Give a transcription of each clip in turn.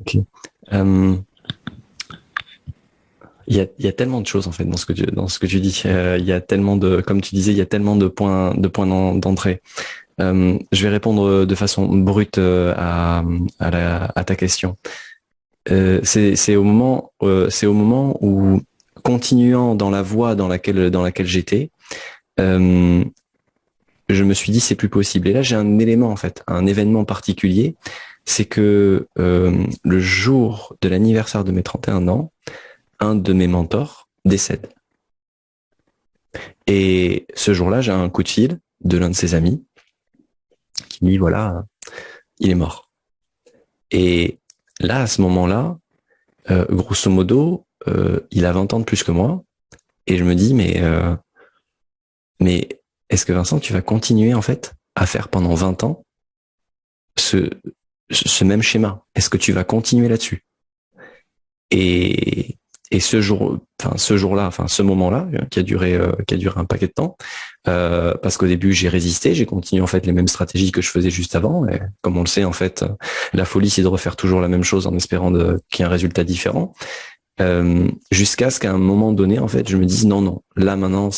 Ok. Euh, il y a tellement de choses en fait dans ce que tu dis. Il y a tellement de, comme tu disais, il y a tellement de points d'entrée. Je vais répondre de façon brute à ta question. C'est au moment où, continuant dans la voie dans laquelle j'étais, euh, je me suis dit c'est plus possible. Et là j'ai un élément en fait, un événement particulier, c'est que le jour de l'anniversaire de mes 31 ans, un de mes mentors décède. Et ce jour-là, j'ai un coup de fil de l'un de ses amis qui me dit voilà, il est mort. Et là, à ce moment-là, grosso modo, il a 20 ans de plus que moi. Et je me dis mais est-ce que Vincent, tu vas continuer en fait à faire pendant 20 ans ce, ce même schéma? Est-ce que tu vas continuer là-dessus? Et, et ce jour-là, enfin ce moment-là, qui a duré un paquet de temps, parce qu'au début j'ai résisté, j'ai continué en fait les mêmes stratégies que je faisais juste avant. Et comme on le sait en fait, la folie c'est de refaire toujours la même chose en espérant qu'il y ait un résultat différent. Jusqu'à ce qu'à un moment donné en fait je me dise non non, là maintenant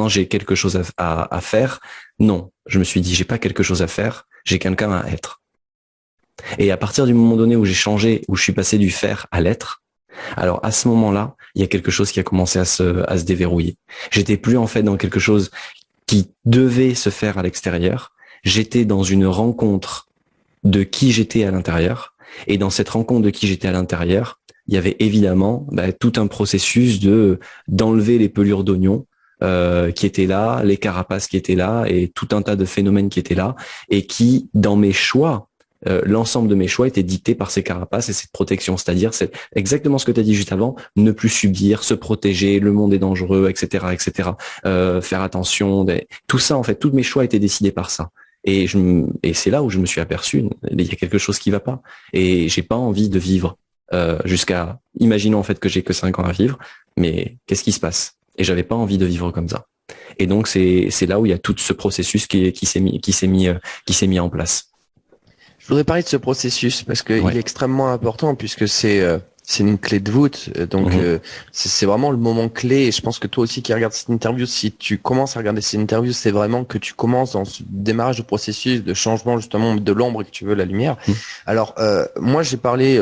j'ai quelque chose à faire. Non, je me suis dit j'ai pas quelque chose à faire, j'ai quelqu'un à être. Et à partir du moment donné où j'ai changé, où je suis passé du faire à l'être, alors à ce moment-là, il y a quelque chose qui a commencé à se déverrouiller. J'étais plus en fait dans quelque chose qui devait se faire à l'extérieur. J'étais dans une rencontre de qui j'étais à l'intérieur. Et dans cette rencontre de qui j'étais à l'intérieur, il y avait évidemment tout un processus d'enlever les pelures d'oignon qui étaient là, les carapaces qui étaient là, et tout un tas de phénomènes qui étaient là, et qui, dans mes choix, l'ensemble de mes choix était dicté par ces carapaces et cette protection, c'est-à-dire c'est exactement ce que tu as dit juste avant, ne plus subir, se protéger, le monde est dangereux, etc., etc. Faire attention, tout ça en fait, tous mes choix étaient décidés par ça. Et c'est là où je me suis aperçu, il y a quelque chose qui va pas. Et j'ai pas envie de vivre imaginons en fait que j'ai que 5 ans à vivre, mais qu'est-ce qui se passe? Et j'avais pas envie de vivre comme ça. Et donc c'est là où il y a tout ce processus qui s'est mis en place. Je voudrais parler de ce processus parce qu'il Ouais. est extrêmement important puisque c'est une clé de voûte. Donc Mhm. c'est vraiment le moment clé. Et je pense que toi aussi qui regardes cette interview, si tu commences à regarder cette interview, c'est vraiment que tu commences dans ce démarrage de processus de changement justement de l'ombre et que tu veux la lumière. Mhm. Alors moi j'ai parlé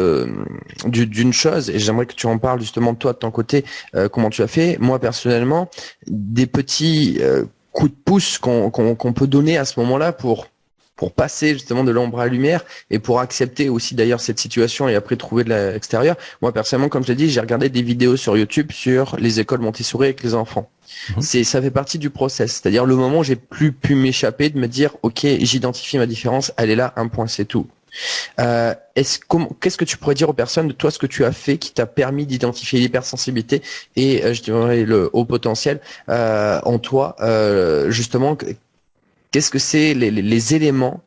d'une chose et j'aimerais que tu en parles justement toi de ton côté. Comment tu as fait? Moi personnellement, des petits coups de pouce qu'on peut donner à ce moment-là pour passer justement de l'ombre à la lumière et pour accepter aussi d'ailleurs cette situation et après trouver de l'extérieur. Moi personnellement, comme je l'ai dit, j'ai regardé des vidéos sur YouTube sur les écoles Montessori avec les enfants. Mhm. Ça fait partie du process, c'est-à-dire le moment où j'ai plus pu m'échapper, de me dire ok, j'identifie ma différence, elle est là, un point, c'est tout. Qu'est-ce que tu pourrais dire aux personnes de toi ce que tu as fait qui t'a permis d'identifier l'hypersensibilité et je dirais le haut potentiel en toi justement qu'est-ce que c'est les éléments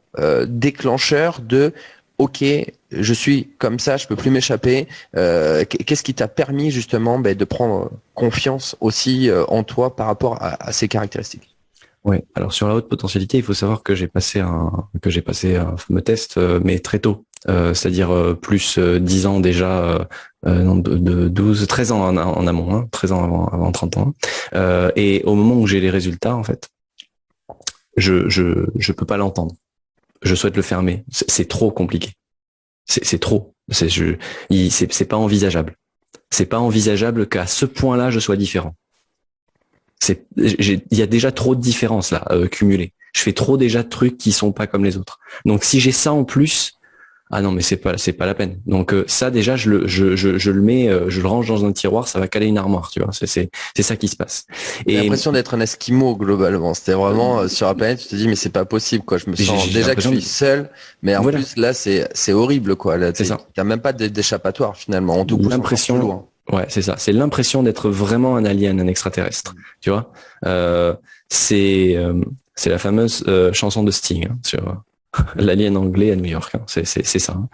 déclencheurs de OK, je suis comme ça, je peux plus m'échapper. Qu'est-ce qui t'a permis justement de prendre confiance aussi en toi par rapport à ces caractéristiques? Ouais. Alors sur la haute potentialité, il faut savoir que j'ai passé un fameux test, mais très tôt. C'est-à-dire plus 10 ans déjà, non, de 12, 13 ans en amont, hein, 13 ans avant 30 ans. Et au moment où j'ai les résultats, en fait, je peux pas l'entendre. Je souhaite le fermer. C'est trop compliqué. C'est trop. C'est pas envisageable. C'est pas envisageable qu'à ce point-là, je sois différent. Il y a déjà trop de différences là, cumulées. Je fais trop déjà de trucs qui sont pas comme les autres. Donc si j'ai ça en plus, ah non mais c'est pas la peine. Donc ça déjà je le mets, je le range dans un tiroir, ça va caler une armoire, tu vois. C'est ça qui se passe. J'ai Et l'impression d'être un esquimau globalement. C'était vraiment sur la planète, tu te dis mais c'est pas possible quoi. Je me sens j'ai déjà que je l'impression suis de, seul, mais en voilà, plus là c'est horrible quoi. Là c'est ça. t'as même pas d'échappatoire finalement. On te pousse encore plus L'impression, loin. ouais, c'est ça. C'est l'impression d'être vraiment un alien, un extraterrestre. Tu vois, euh, c'est euh, c'est la fameuse chanson de Sting hein, sur l'alien anglais à New York. Hein. C'est ça. Hein.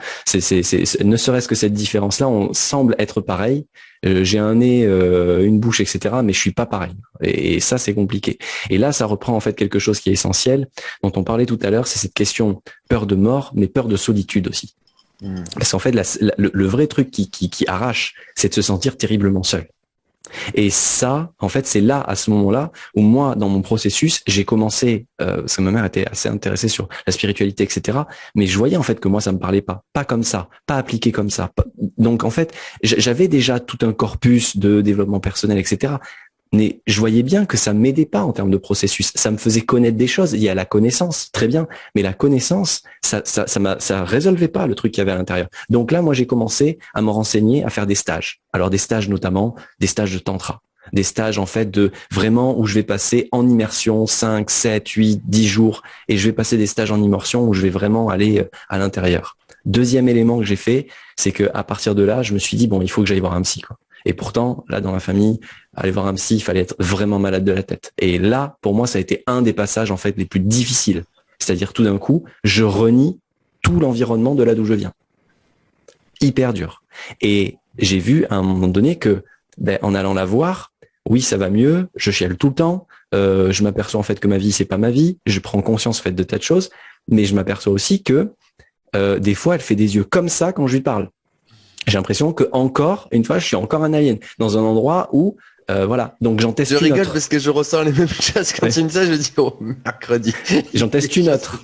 Ne serait-ce que cette différence-là, on semble être pareil. J'ai un nez, une bouche, etc. Mais je suis pas pareil. Et ça, c'est compliqué. Et là, ça reprend en fait quelque chose qui est essentiel, dont on parlait tout à l'heure, c'est cette question peur de mort, mais peur de solitude aussi. Parce qu'en fait, le vrai truc qui arrache, c'est de se sentir terriblement seul. Et ça, en fait, c'est là, à ce moment-là, où moi, dans mon processus, j'ai commencé, parce que ma mère était assez intéressée sur la spiritualité, etc. Mais je voyais en fait que moi, ça me parlait pas comme ça, pas appliqué comme ça. Donc en fait, j'avais déjà tout un corpus de développement personnel, etc. Mais je voyais bien que ça m'aidait pas en termes de processus. Ça me faisait connaître des choses. Il y a la connaissance, très bien, mais la connaissance, ça résolvait pas le truc qu'il y avait à l'intérieur. Donc là, moi, j'ai commencé à me renseigner, à faire des stages. Alors des stages notamment, des stages de tantra, des stages en fait de vraiment où je vais passer en immersion 5, 7, 8, 10 jours, et je vais passer des stages en immersion où je vais vraiment aller à l'intérieur. Deuxième élément que j'ai fait, c'est que à partir de là, je me suis dit bon, il faut que j'aille voir un psy, quoi. Et pourtant, là, dans la famille, aller voir un psy, il fallait être vraiment malade de la tête. Et là, pour moi, ça a été un des passages, en fait, les plus difficiles. C'est-à-dire, tout d'un coup, je renie tout l'environnement de là d'où je viens. Hyper dur. Et j'ai vu, à un moment donné, que, en allant la voir, oui, ça va mieux, je chiale tout le temps, je m'aperçois, en fait, que ma vie, c'est pas ma vie, je prends conscience, en fait, de tas de choses, mais je m'aperçois aussi que, des fois, elle fait des yeux comme ça quand je lui parle. J'ai l'impression que encore une fois, je suis encore un alien dans un endroit où voilà. Donc j'en teste une autre. Je rigole parce que je ressens les mêmes choses quand tu me dis ça. Je dis oh mercredi. J'en teste une autre.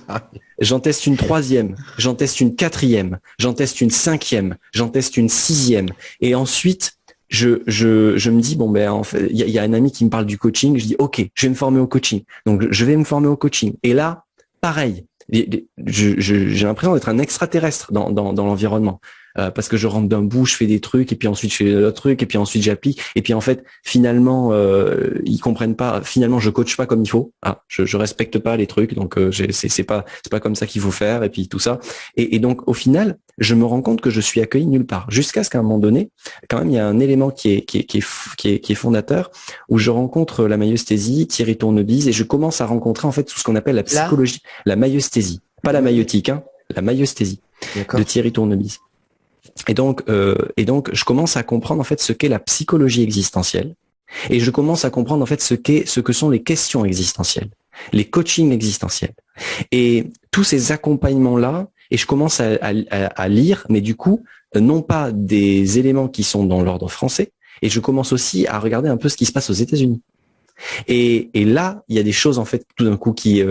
J'en teste une troisième. J'en teste une quatrième. J'en teste une cinquième. J'en teste une sixième. Et ensuite, je me dis bon en fait, il y a un ami qui me parle du coaching. Je dis ok, je vais me former au coaching. Donc je vais me former au coaching. Et là, pareil. J'ai l'impression d'être un extraterrestre dans l'environnement. Parce que je rentre d'un bout, je fais des trucs, et puis ensuite je fais d'autres trucs, et puis ensuite j'applique, et puis en fait finalement ils comprennent pas. Finalement je coach pas comme il faut. Je respecte pas les trucs, donc c'est pas comme ça qu'il faut faire, et puis tout ça. Et donc au final, je me rends compte que je suis accueilli nulle part. Jusqu'à ce qu'à un moment donné, quand même il y a un élément qui est fondateur, où je rencontre la maïeusthésie, Thierry Tournebise, et je commence à rencontrer en fait tout ce qu'on appelle la psychologie, la maïeusthésie, pas la maïotique, la maïeusthésie de Thierry Tournebise. Et donc, je commence à comprendre en fait ce qu'est la psychologie existentielle, et je commence à comprendre en fait ce que sont les questions existentielles, les coachings existentiels, et tous ces accompagnements là. Et je commence à lire, mais du coup, non pas des éléments qui sont dans l'ordre français, et je commence aussi à regarder un peu ce qui se passe aux États-Unis. Et là, il y a des choses en fait tout d'un coup qui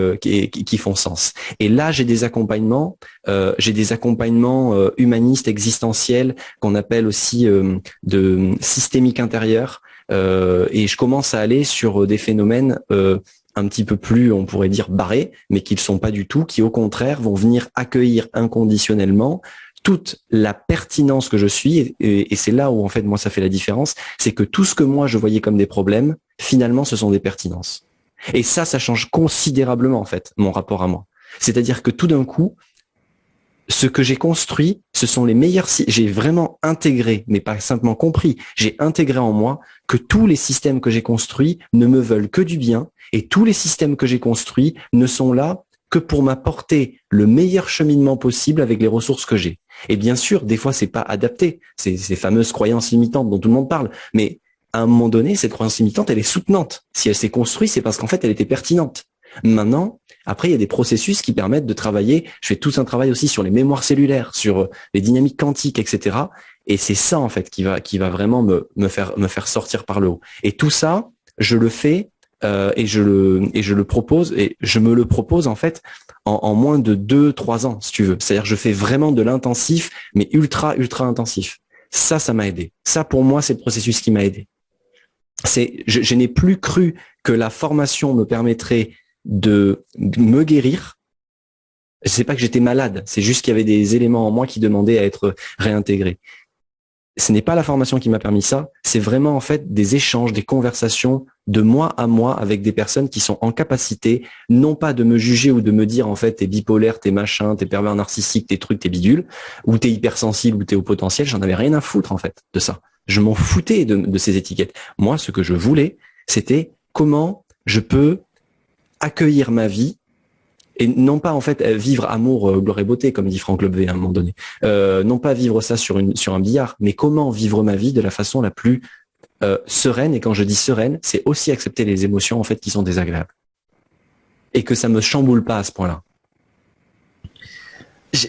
font sens. Et là, j'ai des accompagnements humanistes, existentiels, qu'on appelle aussi de systémique intérieure. Et je commence à aller sur des phénomènes un petit peu plus, on pourrait dire, barrés, mais qui ne sont pas du tout, qui au contraire vont venir accueillir inconditionnellement toute la pertinence que je suis, et c'est là où en fait moi ça fait la différence, c'est que tout ce que moi je voyais comme des problèmes, finalement ce sont des pertinences. Et ça change considérablement en fait mon rapport à moi. C'est-à-dire que tout d'un coup, ce que j'ai construit, ce sont les meilleurs. J'ai vraiment intégré, mais pas simplement compris. J'ai intégré en moi que tous les systèmes que j'ai construits ne me veulent que du bien, et tous les systèmes que j'ai construits ne sont là que pour m'apporter le meilleur cheminement possible avec les ressources que j'ai. Et bien sûr, des fois, c'est pas adapté. Ces fameuses croyances limitantes dont tout le monde parle. Mais à un moment donné, cette croyance limitante, elle est soutenante. Si elle s'est construite, c'est parce qu'en fait, elle était pertinente. Maintenant, après, il y a des processus qui permettent de travailler. Je fais tout un travail aussi sur les mémoires cellulaires, sur les dynamiques quantiques, etc. Et c'est ça, en fait, qui va vraiment me faire sortir par le haut. Et tout ça, je le fais, et je le propose, et je me le propose, en fait, en moins de 2-3 ans, si tu veux. C'est-à-dire, je fais vraiment de l'intensif, mais ultra intensif. Ça m'a aidé. Ça, pour moi, c'est le processus qui m'a aidé. Je n'ai plus cru que la formation me permettrait de me guérir. C'est pas que j'étais malade, c'est juste qu'il y avait des éléments en moi qui demandaient à être réintégrés. Ce n'est pas la formation qui m'a permis ça, c'est vraiment en fait des échanges, des conversations de moi à moi avec des personnes qui sont en capacité, non pas de me juger ou de me dire en fait t'es bipolaire, t'es machin, t'es pervers narcissique, t'es truc, t'es bidule, ou t'es hypersensible, ou t'es au potentiel. J'en avais rien à foutre en fait de ça. Je m'en foutais de ces étiquettes. Moi, ce que je voulais, c'était comment je peux accueillir ma vie, et non pas en fait vivre amour, gloire et beauté, comme dit Franck Lobvé à un moment donné. Non pas vivre ça sur un billard, mais comment vivre ma vie de la façon la plus sereine. Et quand je dis sereine, c'est aussi accepter les émotions en fait qui sont désagréables, et que ça me chamboule pas à ce point-là.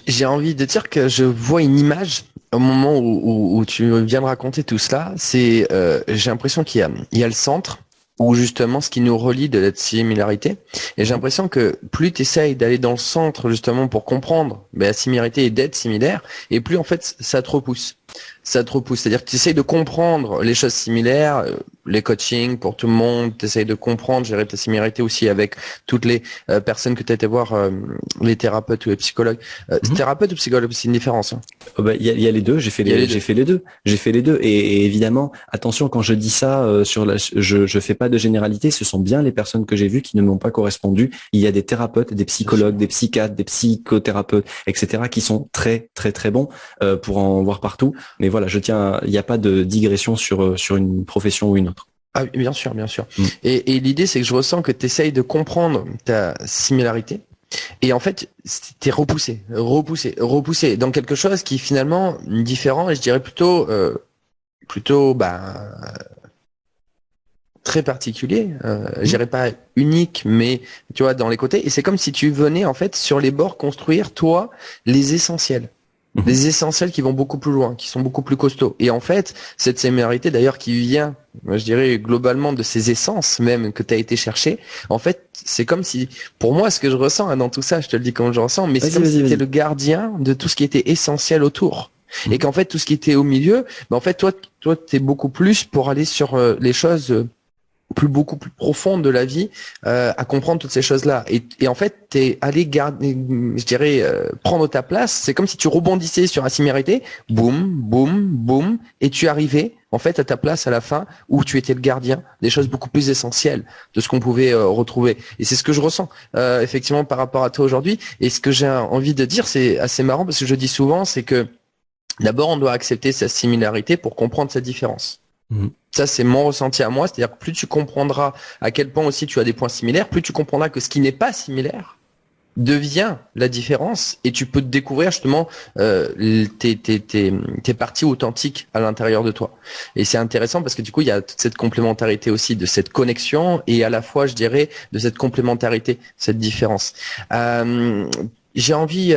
J'ai envie de dire que je vois une image au moment où tu viens de raconter tout cela. C'est, j'ai l'impression il y a le centre où justement ce qui nous relie de la similarité. Et j'ai l'impression que plus tu essayes d'aller dans le centre justement pour comprendre la similarité et d'être similaire, et plus en fait ça te repousse. Ça te repousse. C'est-à-dire que tu essayes de comprendre les choses similaires, les coachings pour tout le monde, tu essayes de comprendre, gérer ta similarité aussi avec toutes les personnes que tu as été voir, les thérapeutes ou les psychologues. Thérapeute ou psychologue, c'est une différence. Hein. Il y a les deux. J'ai fait les deux. J'ai fait les deux. Et évidemment, attention, quand je dis ça, je fais pas de généralité. Ce sont bien les personnes que j'ai vues qui ne m'ont pas correspondu. Il y a des thérapeutes, des psychologues, des psychiatres, des psychothérapeutes, etc., qui sont très, très, très bons pour en voir partout. Mais voilà, il n'y a pas de digression sur une profession ou une autre. Ah, bien sûr, bien sûr. Et l'idée, c'est que je ressens que tu essayes de comprendre ta similarité. Et en fait, t'es repoussé dans quelque chose qui est finalement différent et je dirais plutôt très particulier. Je dirais pas unique, mais tu vois, dans les côtés. Et c'est comme si tu venais en fait sur les bords construire toi les essentiels. Des essentiels qui vont beaucoup plus loin, qui sont beaucoup plus costauds. Et en fait, cette similarité d'ailleurs qui vient, je dirais globalement de ces essences même que tu as été chercher, en fait, c'est comme si, pour moi, ce que je ressens hein, dans tout ça, je te le dis comme je ressens, mais c'est comme si tu étais le gardien de tout ce qui était essentiel autour. Et qu'en fait, tout ce qui était au milieu, en fait, toi, tu es beaucoup plus pour aller sur les choses beaucoup plus profonde de la vie à comprendre toutes ces choses-là et en fait t'es allé garder je dirais prendre ta place, c'est comme si tu rebondissais sur la similarité, boum boum boum et tu arrivais en fait à ta place à la fin où tu étais le gardien des choses beaucoup plus essentielles de ce qu'on pouvait retrouver et c'est ce que je ressens effectivement par rapport à toi aujourd'hui et ce que j'ai envie de dire c'est assez marrant parce que je dis souvent c'est que d'abord on doit accepter sa similarité pour comprendre sa différence. Ça, c'est mon ressenti à moi. C'est-à-dire que plus tu comprendras à quel point aussi tu as des points similaires, plus tu comprendras que ce qui n'est pas similaire devient la différence et tu peux découvrir justement tes parties authentiques à l'intérieur de toi. Et c'est intéressant parce que du coup, il y a toute cette complémentarité aussi de cette connexion et à la fois, je dirais, de cette complémentarité, cette différence. J'ai envie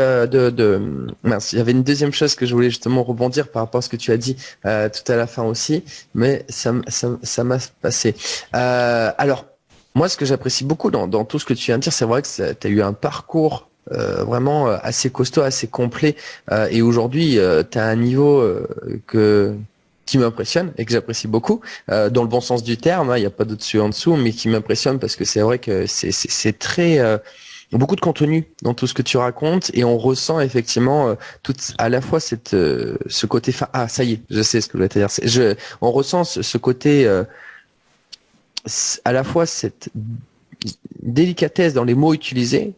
mince, il y avait une deuxième chose que je voulais justement rebondir par rapport à ce que tu as dit tout à la fin aussi, mais ça m'a passé. Alors, moi, ce que j'apprécie beaucoup dans tout ce que tu viens de dire, c'est vrai que tu as eu un parcours vraiment assez costaud, assez complet, et aujourd'hui, tu as un niveau qui m'impressionne et que j'apprécie beaucoup, dans le bon sens du terme, il n'y a pas d'au-dessus en dessous, mais qui m'impressionne parce que c'est vrai que c'est très... beaucoup de contenu dans tout ce que tu racontes et on ressent effectivement à la fois ce côté ça y est, je sais ce que je vais te dire. On ressent ce côté à la fois cette délicatesse dans les mots utilisés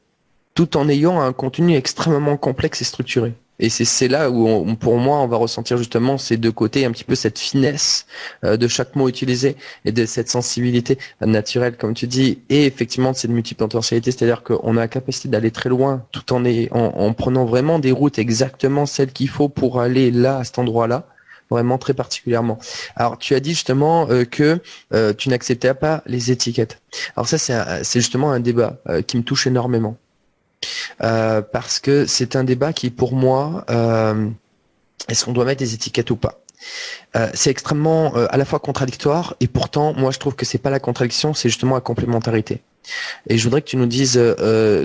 tout en ayant un contenu extrêmement complexe et structuré. Et c'est là où, pour moi, on va ressentir justement ces deux côtés, un petit peu cette finesse de chaque mot utilisé et de cette sensibilité naturelle, comme tu dis, et effectivement de cette multipotentialité, c'est-à-dire qu'on a la capacité d'aller très loin tout en prenant vraiment des routes exactement celles qu'il faut pour aller là, à cet endroit-là, vraiment très particulièrement. Alors, tu as dit justement que tu n'acceptais pas les étiquettes. Alors ça, c'est justement un débat qui me touche énormément. Parce que c'est un débat qui, pour moi, est-ce qu'on doit mettre des étiquettes ou pas? C'est extrêmement à la fois contradictoire et pourtant, moi, je trouve que c'est pas la contradiction, c'est justement la complémentarité. Et je voudrais que tu nous dises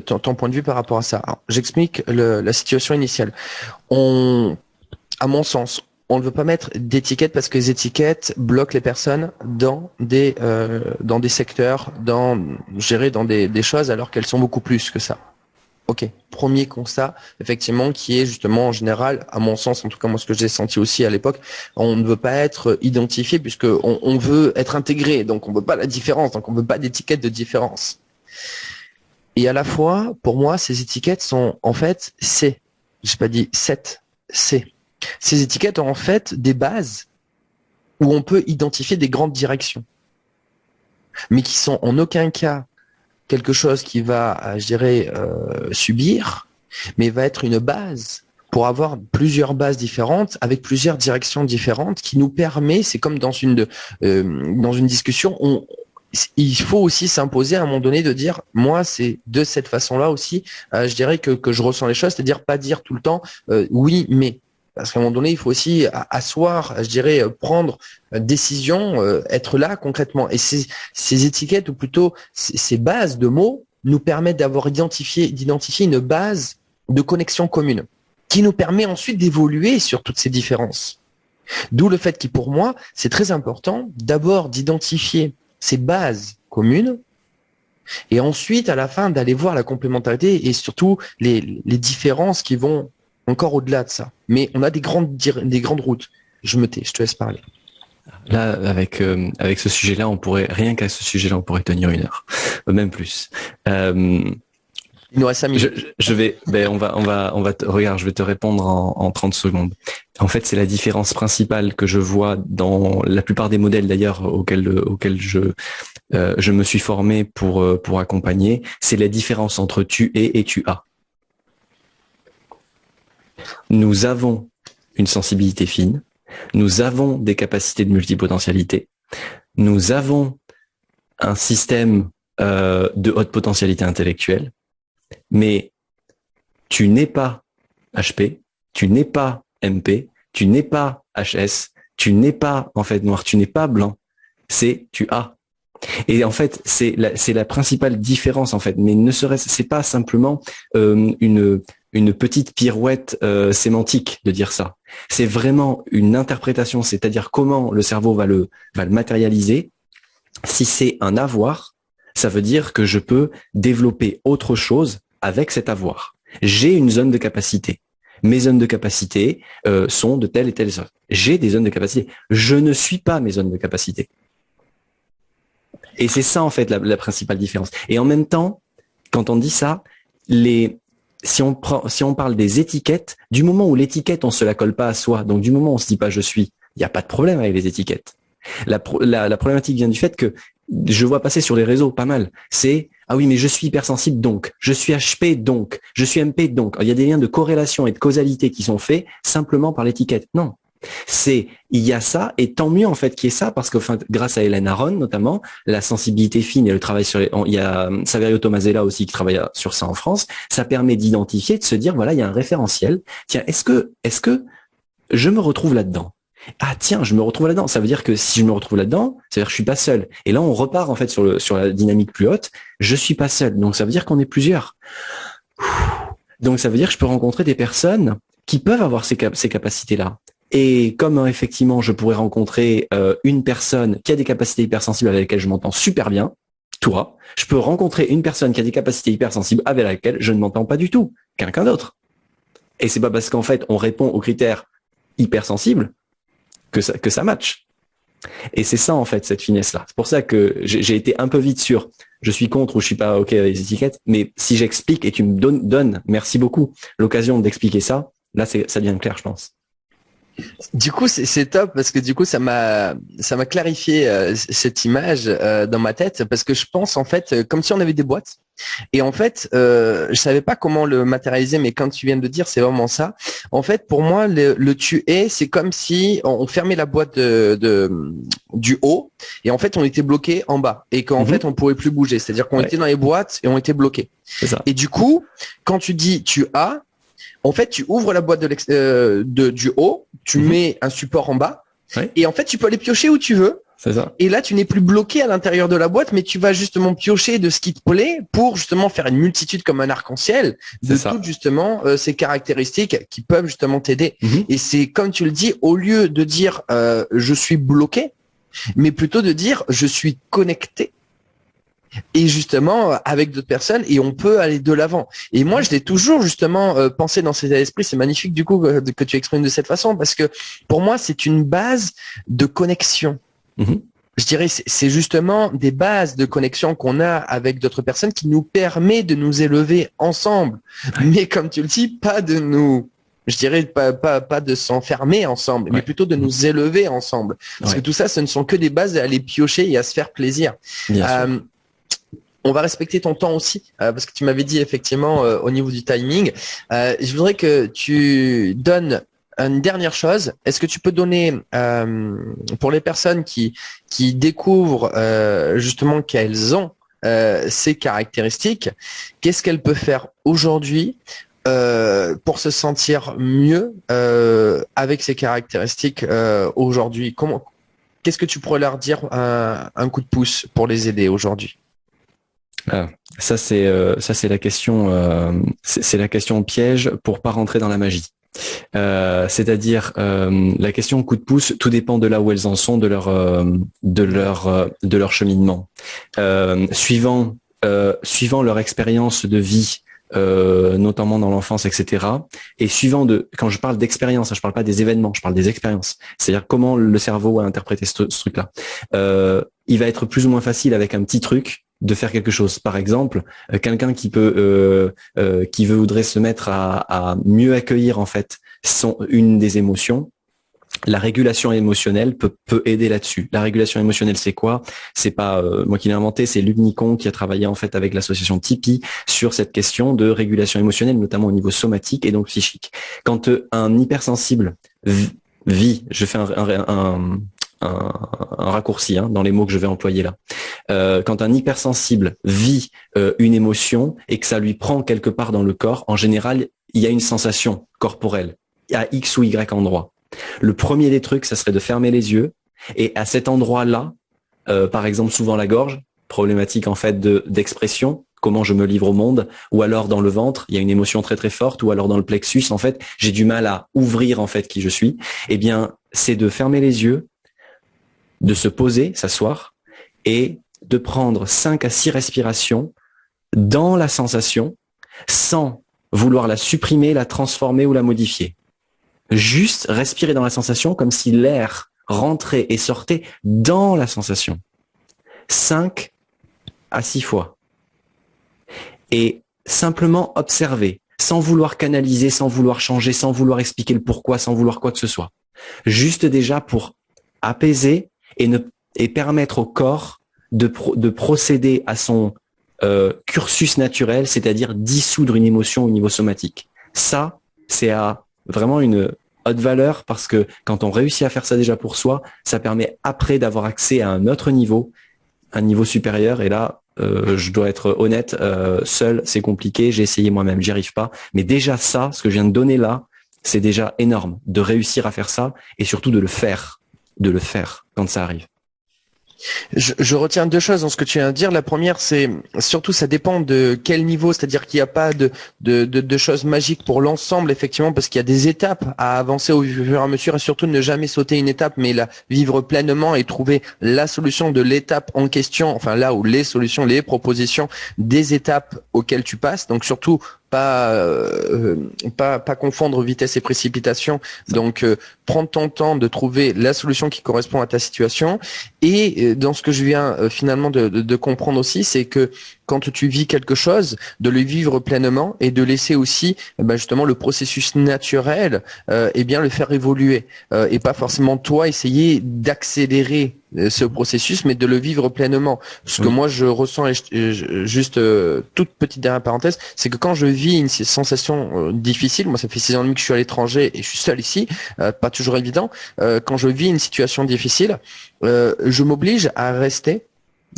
ton point de vue par rapport à ça. Alors, j'explique la situation initiale. À mon sens, on ne veut pas mettre d'étiquettes parce que les étiquettes bloquent les personnes dans des secteurs, dans des choses alors qu'elles sont beaucoup plus que ça. Ok, premier constat, effectivement, qui est justement en général, à mon sens, en tout cas moi ce que j'ai senti aussi à l'époque, on ne veut pas être identifié puisque on veut être intégré, donc on veut pas la différence, donc on veut pas d'étiquette de différence. Et à la fois, pour moi, ces étiquettes sont en fait C. J'ai pas dit 7, C. Ces étiquettes ont en fait des bases où on peut identifier des grandes directions, mais qui sont en aucun cas quelque chose qui va, je dirais, subir, mais va être une base pour avoir plusieurs bases différentes avec plusieurs directions différentes qui nous permet, c'est comme dans une discussion, il faut aussi s'imposer à un moment donné de dire, moi, c'est de cette façon-là aussi, je dirais que je ressens les choses, c'est-à-dire pas dire tout le temps oui, mais. Parce qu'à un moment donné, il faut aussi asseoir, je dirais, prendre décision, être là concrètement. Et ces étiquettes, ou plutôt ces bases de mots, nous permettent d'identifier une base de connexion commune, qui nous permet ensuite d'évoluer sur toutes ces différences. D'où le fait que pour moi, c'est très important d'abord d'identifier ces bases communes et ensuite, à la fin, d'aller voir la complémentarité et surtout les différences qui vont encore au-delà de ça. Mais on a des grandes routes. Je me tais, je te laisse parler. Là, avec ce sujet-là, rien qu'à ce sujet-là, on pourrait tenir 1 heure, même plus. Il nous reste 5 minutes. Regarde, je vais te répondre en 30 secondes. En fait, c'est la différence principale que je vois dans la plupart des modèles d'ailleurs auxquels je me suis formé pour accompagner. C'est la différence entre tu es et tu as. Nous avons une sensibilité fine, nous avons des capacités de multipotentialité, nous avons un système de haute potentialité intellectuelle, mais tu n'es pas HP, tu n'es pas MP, tu n'es pas HS, tu n'es pas en fait noir, tu n'es pas blanc, c'est tu as. Et en fait, c'est la principale différence en fait, mais c'est pas simplement une petite pirouette sémantique de dire ça. C'est vraiment une interprétation, c'est-à-dire comment le cerveau va le matérialiser. Si c'est un avoir, ça veut dire que je peux développer autre chose avec cet avoir. J'ai une zone de capacité. Mes zones de capacité sont de telle et telle sorte. J'ai des zones de capacité. Je ne suis pas mes zones de capacité. Et c'est ça en fait la principale différence. Et en même temps, quand on dit ça, si on parle des étiquettes, du moment où l'étiquette on se la colle pas à soi, donc du moment où on se dit pas je suis, il n'y a pas de problème avec les étiquettes. La problématique vient du fait que je vois passer sur les réseaux pas mal. C'est ah oui mais je suis hypersensible donc, je suis HP donc, je suis MP donc. Il y a des liens de corrélation et de causalité qui sont faits simplement par l'étiquette. Non. Il y a ça, et tant mieux en fait qu'il y ait ça, parce que grâce à Hélène Aron notamment, la sensibilité fine et le travail il y a Saverio Tomasella aussi qui travaille sur ça en France, ça permet d'identifier, de se dire voilà, il y a un référentiel. Tiens, est-ce que je me retrouve là-dedans? Ah tiens, je me retrouve là-dedans. Ça veut dire que si je me retrouve là-dedans, ça veut dire que je suis pas seul. Et là, on repart en fait sur la dynamique plus haute. Je suis pas seul, donc ça veut dire qu'on est plusieurs. Donc ça veut dire que je peux rencontrer des personnes qui peuvent avoir ces capacités-là. Et comme effectivement, je pourrais rencontrer une personne qui a des capacités hypersensibles avec laquelle je m'entends super bien, toi, je peux rencontrer une personne qui a des capacités hypersensibles avec laquelle je ne m'entends pas du tout, quelqu'un d'autre. Et c'est pas parce qu'en fait, on répond aux critères hypersensibles que ça match. Et c'est ça en fait, cette finesse-là. C'est pour ça que j'ai été un peu vite sur je suis contre ou je suis pas OK avec les étiquettes, mais si j'explique et tu me donnes, merci beaucoup, l'occasion d'expliquer ça, là ça devient clair, je pense. Du coup, c'est top parce que du coup, ça m'a clarifié cette image dans ma tête, parce que je pense en fait comme si on avait des boîtes et en fait je savais pas comment le matérialiser, mais quand tu viens de le dire, c'est vraiment ça. En fait, pour moi, le tu es, c'est comme si on fermait la boîte du haut et en fait on était bloqué en bas et qu'en fait on pouvait plus bouger. C'est-à-dire qu'on était dans les boîtes et on était bloqué. C'est ça. Et du coup, quand tu dis tu as, en fait, tu ouvres la boîte du haut, tu mets un support en bas, et en fait, tu peux aller piocher où tu veux. C'est ça. Et là, tu n'es plus bloqué à l'intérieur de la boîte, mais tu vas justement piocher de ce qui te plaît pour justement faire une multitude comme un arc-en-ciel de toutes justement ces caractéristiques qui peuvent justement t'aider. Et c'est comme tu le dis, au lieu de dire je suis bloqué, mais plutôt de dire je suis connecté. Et justement avec d'autres personnes, et on peut aller de l'avant. Et moi, je l'ai toujours justement pensé dans cet état d'esprit. C'est magnifique du coup que tu exprimes de cette façon, parce que pour moi, c'est une base de connexion. Je dirais c'est justement des bases de connexion qu'on a avec d'autres personnes qui nous permet de nous élever ensemble. Mais comme tu le dis, pas de nous, je dirais pas de s'enfermer ensemble, mais plutôt de nous élever ensemble. Parce que tout ça, ce ne sont que des bases à aller piocher et à se faire plaisir. On va respecter ton temps aussi, parce que tu m'avais dit effectivement au niveau du timing. Je voudrais que tu donnes une dernière chose, est-ce que tu peux donner pour les personnes qui découvrent justement qu'elles ont ces caractéristiques, qu'est-ce qu'elles peuvent faire aujourd'hui pour se sentir mieux avec ces caractéristiques aujourd'hui? Qu'est-ce que tu pourrais leur dire un coup de pouce pour les aider aujourd'hui? Ça c'est la question, c'est la question piège pour pas rentrer dans la magie. C'est-à-dire la question coup de pouce, tout dépend de là où elles en sont, de leur cheminement. Suivant leur expérience de vie, notamment dans l'enfance, etc. Et quand je parle d'expérience, je parle pas des événements, je parle des expériences. C'est-à-dire comment le cerveau a interprété ce truc-là. Il va être plus ou moins facile avec un petit truc de faire quelque chose. Par exemple, quelqu'un qui voudrait se mettre à mieux accueillir en fait une des émotions. La régulation émotionnelle peut aider là-dessus. La régulation émotionnelle, c'est quoi? C'est pas moi qui l'ai inventé, c'est Luc Nicon qui a travaillé en fait avec l'association Tipeee sur cette question de régulation émotionnelle, notamment au niveau somatique et donc psychique. Quand un hypersensible vit, je fais un raccourci dans les mots que je vais employer là. Quand un hypersensible vit une émotion et que ça lui prend quelque part dans le corps, en général, il y a une sensation corporelle à X ou Y endroit. Le premier des trucs, ça serait de fermer les yeux et à cet endroit-là, par exemple souvent la gorge, problématique en fait d'expression, comment je me livre au monde, ou alors dans le ventre, il y a une émotion très très forte, ou alors dans le plexus, en fait, j'ai du mal à ouvrir en fait qui je suis. Eh bien, c'est de fermer les yeux, de se poser, s'asseoir et de prendre 5 à 6 respirations dans la sensation sans vouloir la supprimer, la transformer ou la modifier. Juste respirer dans la sensation comme si l'air rentrait et sortait dans la sensation. 5 à 6 fois. Et simplement observer, sans vouloir canaliser, sans vouloir changer, sans vouloir expliquer le pourquoi, sans vouloir quoi que ce soit. Juste déjà pour apaiser et permettre au corps de procéder à son cursus naturel, c'est-à-dire dissoudre une émotion au niveau somatique. Ça, c'est vraiment une haute valeur parce que quand on réussit à faire ça déjà pour soi, ça permet après d'avoir accès à un autre niveau, un niveau supérieur. Et là, je dois être honnête, seul, c'est compliqué. J'ai essayé moi-même, j'y arrive pas. Mais déjà ça, ce que je viens de donner là, c'est déjà énorme de réussir à faire ça et surtout de le faire quand ça arrive. Je retiens 2 choses dans ce que tu viens de dire. La première, c'est surtout ça dépend de quel niveau, c'est-à-dire qu'il n'y a pas de choses magiques pour l'ensemble, effectivement, parce qu'il y a des étapes à avancer au fur et à mesure et surtout ne jamais sauter une étape, mais la vivre pleinement et trouver la solution de l'étape en question, enfin là où les solutions, les propositions des étapes auxquelles tu passes. Donc surtout pas confondre vitesse et précipitation. Donc, prendre ton temps de trouver la solution qui correspond à ta situation. Et dans ce que je viens finalement de comprendre aussi, c'est que quand tu vis quelque chose, de le vivre pleinement et de laisser aussi justement le processus naturel bien le faire évoluer et pas forcément toi essayer d'accélérer ce processus, mais de le vivre pleinement. Ce que moi je ressens, juste toute petite dernière parenthèse, c'est que quand je vis une sensation difficile, moi ça fait 6 ans et demi que je suis à l'étranger et je suis seul ici, pas toujours évident, quand je vis une situation difficile, je m'oblige à rester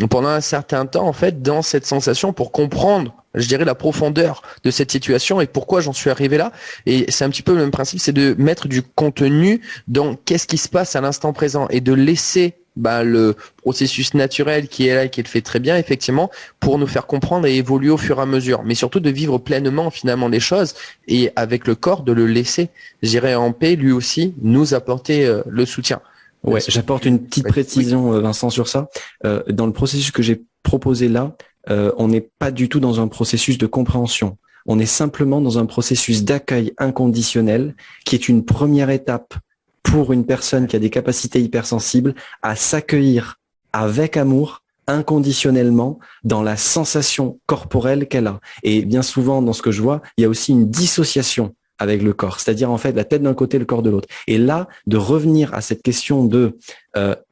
pendant un certain temps en fait dans cette sensation pour comprendre, je dirais, la profondeur de cette situation et pourquoi j'en suis arrivé là. Et c'est un petit peu le même principe, c'est de mettre du contenu dans qu'est-ce qui se passe à l'instant présent et de laisser le processus naturel qui est là et qui le fait très bien effectivement pour nous faire comprendre et évoluer au fur et à mesure, mais surtout de vivre pleinement finalement les choses et avec le corps de le laisser, je dirais, en paix, lui aussi nous apporter le soutien. Ouais, j'apporte une petite précision, Vincent, sur ça. Dans le processus que j'ai proposé là, on n'est pas du tout dans un processus de compréhension. On est simplement dans un processus d'accueil inconditionnel qui est une première étape pour une personne qui a des capacités hypersensibles à s'accueillir avec amour, inconditionnellement, dans la sensation corporelle qu'elle a. Et bien souvent, dans ce que je vois, il y a aussi une dissociation avec le corps, c'est-à-dire en fait la tête d'un côté, le corps de l'autre. Et là, de revenir à cette question de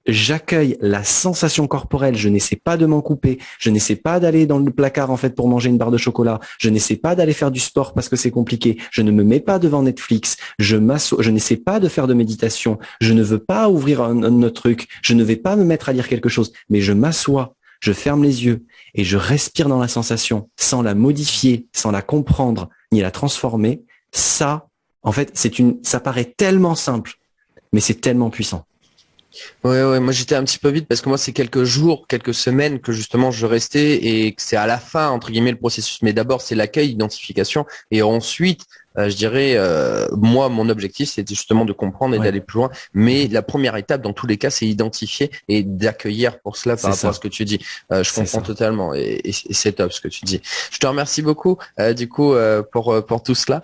j'accueille la sensation corporelle, je n'essaie pas de m'en couper, je n'essaie pas d'aller dans le placard en fait pour manger une barre de chocolat, je n'essaie pas d'aller faire du sport parce que c'est compliqué, je ne me mets pas devant Netflix, je n'essaie pas de faire de méditation, je ne veux pas ouvrir un autre truc, je ne vais pas me mettre à lire quelque chose, mais je m'assois, je ferme les yeux et je respire dans la sensation sans la modifier, sans la comprendre ni la transformer. Ça, en fait, ça paraît tellement simple, mais c'est tellement puissant. Ouais, moi j'étais un petit peu vite parce que moi c'est quelques jours, quelques semaines que justement je restais et que c'est à la fin entre guillemets le processus. Mais d'abord c'est l'accueil, l'identification et ensuite je dirais moi mon objectif c'était justement de comprendre et d'aller plus loin. Mais la première étape dans tous les cas c'est identifier et d'accueillir pour cela par rapport à ce que tu dis. Je comprends totalement et c'est top ce que tu dis. Je te remercie beaucoup du coup pour tout cela.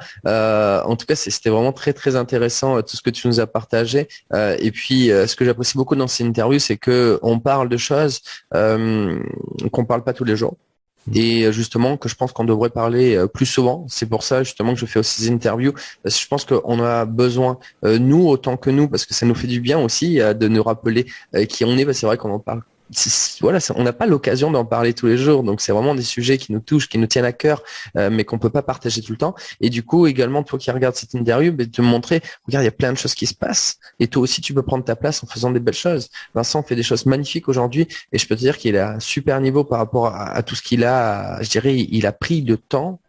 En tout cas c'était vraiment très très intéressant tout ce que tu nous as partagé et puis ce que j'apprécie beaucoup dans cette interview c'est que on parle de choses qu'on parle pas tous les jours. Et justement que je pense qu'on devrait parler plus souvent. C'est pour ça justement que je fais aussi ces interviews. Parce que je pense qu'on a besoin, nous autant que nous, parce que ça nous fait du bien aussi de nous rappeler qui on est. Parce que c'est vrai qu'on en parle. Voilà, on n'a pas l'occasion d'en parler tous les jours, donc c'est vraiment des sujets qui nous touchent, qui nous tiennent à cœur, mais qu'on peut pas partager tout le temps. Et du coup, également, toi qui regardes cette interview, de te montrer, regarde, il y a plein de choses qui se passent, et toi aussi, tu peux prendre ta place en faisant des belles choses. Vincent fait des choses magnifiques aujourd'hui, et je peux te dire qu'il a un super niveau par rapport à tout ce qu'il a. Je dirais, il a pris le temps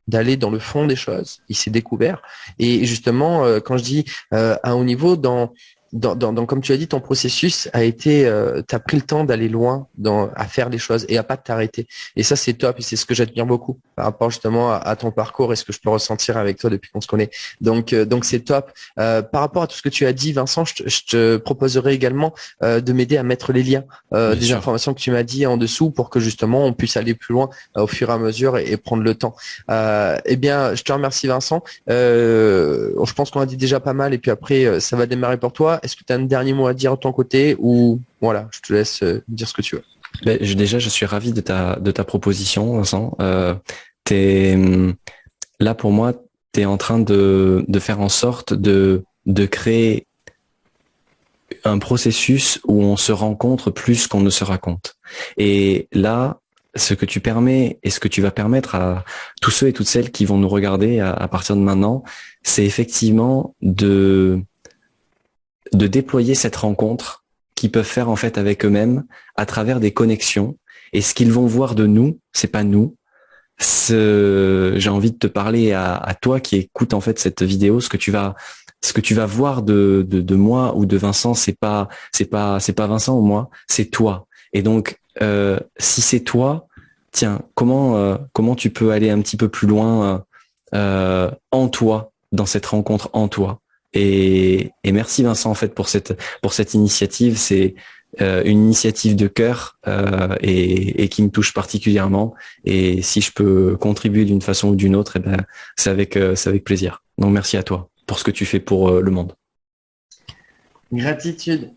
d'aller dans le fond des choses. Il s'est découvert, et justement, quand je dis à un haut niveau, comme tu as dit, ton processus a été, t'as pris le temps d'aller loin à faire les choses et à pas t'arrêter. Et ça, c'est top et c'est ce que j'admire beaucoup par rapport justement à ton parcours et ce que je peux ressentir avec toi depuis qu'on se connaît. Donc c'est top. Par rapport à tout ce que tu as dit, Vincent, je te proposerai également de m'aider à mettre les liens des informations que tu m'as dit en dessous pour que justement on puisse aller plus loin au fur et à mesure et prendre le temps. Eh bien, je te remercie, Vincent. Je pense qu'on a dit déjà pas mal et puis après ça va démarrer pour toi. Est-ce que tu as un dernier mot à dire de ton côté ou voilà, je te laisse dire ce que tu veux. Déjà, je suis ravi de ta proposition, Vincent. Là pour moi, tu es en train de faire en sorte de créer un processus où on se rencontre plus qu'on ne se raconte. Et là, ce que tu permets et ce que tu vas permettre à tous ceux et toutes celles qui vont nous regarder à partir de maintenant, c'est effectivement de déployer cette rencontre qu'ils peuvent faire en fait avec eux-mêmes à travers des connexions. Et ce qu'ils vont voir de nous, c'est pas nous. J'ai envie de te parler à toi qui écoute en fait cette vidéo. Ce que tu vas voir de moi ou de Vincent, c'est pas Vincent ou moi, c'est toi. Et donc si c'est toi, tiens, comment tu peux aller un petit peu plus loin en toi, dans cette rencontre en toi. Et merci Vincent en fait pour cette initiative. C'est une initiative de cœur et qui me touche particulièrement. Et si je peux contribuer d'une façon ou d'une autre, eh ben c'est avec plaisir. Donc merci à toi pour ce que tu fais pour le monde. Gratitude.